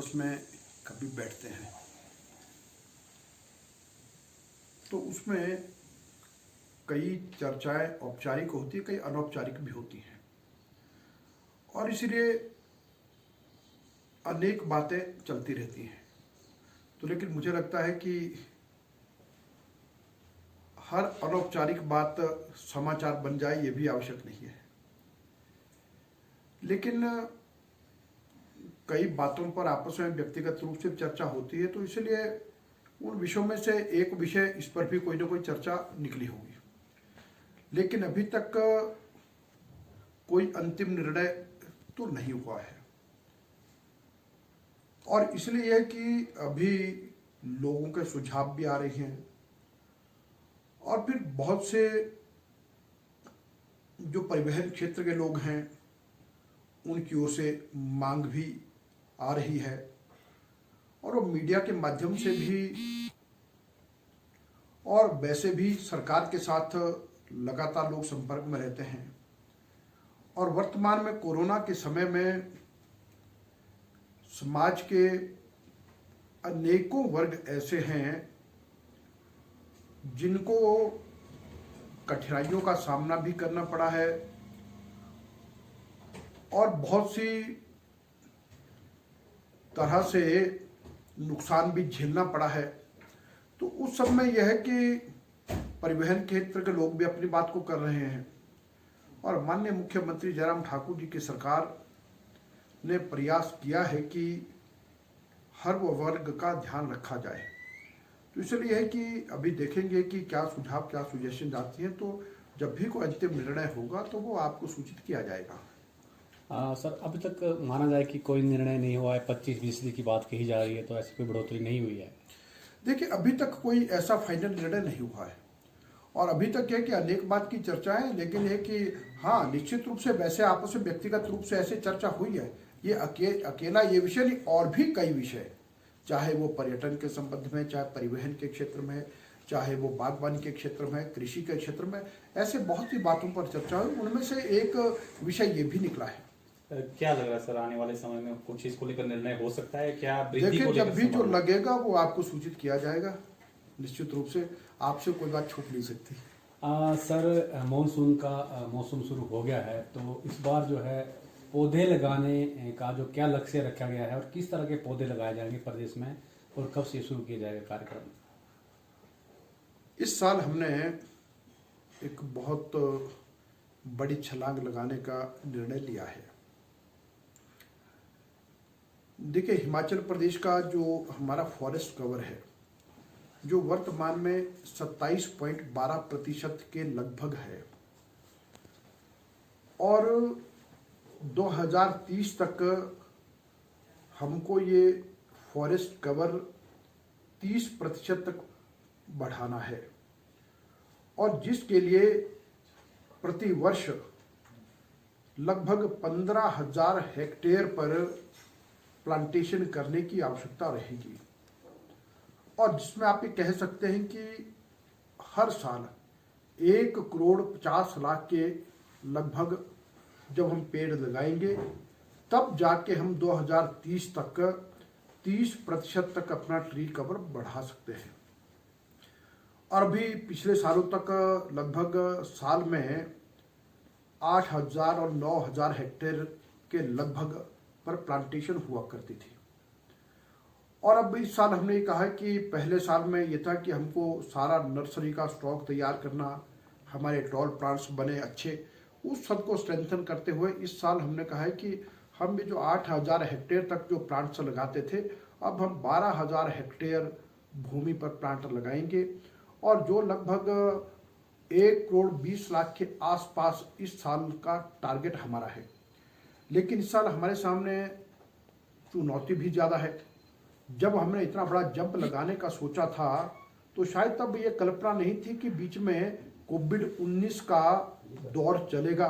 आपस में कभी बैठते हैं तो उसमें कई चर्चाएं औपचारिक होती है, कई अनौपचारिक भी होती हैं और इसलिए अनेक बातें चलती रहती हैं। तो लेकिन मुझे लगता है कि हर अनौपचारिक बात समाचार बन जाए ये भी आवश्यक नहीं है, लेकिन कई बातों पर आपस में व्यक्तिगत रूप से चर्चा होती है, तो इसलिए उन विषयों में से एक विषय इस पर भी कोई ना कोई चर्चा निकली होगी। लेकिन अभी तक कोई अंतिम निर्णय तो नहीं हुआ है और इसलिए है कि अभी लोगों के सुझाव भी आ रहे हैं और फिर बहुत से जो परिवहन क्षेत्र के लोग हैं उनकी ओर से मांग भी आ रही है और वो मीडिया के माध्यम से भी और वैसे भी सरकार के साथ लगातार लोग संपर्क में रहते हैं। और वर्तमान में कोरोना के समय में समाज के अनेकों वर्ग ऐसे हैं जिनको कठिनाइयों का सामना भी करना पड़ा है और बहुत सी तरह से नुकसान भी झेलना पड़ा है। तो उस समय यह है कि परिवहन क्षेत्र के लोग भी अपनी बात को कर रहे हैं और माननीय मुख्यमंत्री जयराम ठाकुर जी की सरकार ने प्रयास किया है कि हर वर्ग का ध्यान रखा जाए। तो इसलिए है कि अभी देखेंगे कि क्या सुझाव क्या सुजेशन आती हैं, तो जब भी कोई अंतिम निर्णय होगा तो वो आपको सूचित किया जाएगा। सर, अभी तक माना जाए कि कोई निर्णय नहीं हुआ है, 25% की बात कही जा रही है, तो ऐसी कोई बढ़ोतरी नहीं हुई है। देखिए, अभी तक कोई ऐसा फाइनल निर्णय नहीं हुआ है और अभी तक है कि अनेक बात की चर्चा है, लेकिन है कि हाँ, निश्चित रूप से वैसे आपस में व्यक्तिगत रूप से ऐसे चर्चा हुई है। ये अकेला ये विषय नहीं, और भी कई विषय, चाहे वो पर्यटन के संबंध में, चाहे परिवहन के क्षेत्र में, चाहे वो बागवानी के क्षेत्र में, कृषि के क्षेत्र में, ऐसे बहुत सी बातों पर चर्चा हुई। उनमें से एक विषय ये भी निकला है। क्या लग रहा है सर, आने वाले समय में कुछ इसको लेकर निर्णय हो सकता है क्या? देखिए, जब भी जो लगेगा वो आपको सूचित किया जाएगा। निश्चित रूप से आपसे कोई बात छूट नहीं सकती। सर, मॉनसून का मौसम शुरू हो गया है, तो इस बार जो है पौधे लगाने का जो क्या लक्ष्य रखा गया है और किस तरह के पौधे लगाए जाएंगे प्रदेश में और कब से शुरू किया जाएगा कार्यक्रम? इस साल हमने एक बहुत बड़ी छलांग लगाने का निर्णय लिया है। देखिए, हिमाचल प्रदेश का जो हमारा फॉरेस्ट कवर है, जो वर्तमान में 27.12% के लगभग है और 2030 तक हमको ये फॉरेस्ट कवर 30% तक बढ़ाना है और जिसके लिए प्रति वर्ष लगभग 15,000 हेक्टेयर पर प्लांटेशन करने की आवश्यकता रहेगी और जिसमें आप ये कह सकते हैं कि हर साल 1,50,00,000 के लगभग जब हम पेड़ लगाएंगे तब जाके हम 2030 तक 30% तक अपना ट्री कवर बढ़ा सकते हैं। और अभी पिछले सालों तक लगभग साल में 8,000 और 9,000 हेक्टेयर के लगभग पर प्लांटेशन हुआ करती थी और अब इस साल हमने ये कहा कि पहले साल में ये था कि हमको सारा नर्सरी का स्टॉक तैयार करना, हमारे टॉल प्लांट्स बने अच्छे, उस सब को स्ट्रेंथन करते हुए इस साल हमने कहा है कि हम भी जो 8,000 हेक्टेयर तक जो प्लांट्स लगाते थे, अब हम 12,000 हेक्टेयर भूमि पर प्लांट लगाएंगे और जो लगभग 1,20,00,000 के आसपास इस साल का टारगेट हमारा है। लेकिन इस साल हमारे सामने चुनौती भी ज़्यादा है। जब हमने इतना बड़ा जंप लगाने का सोचा था तो शायद तब ये कल्पना नहीं थी कि बीच में कोविड-19 का दौर चलेगा।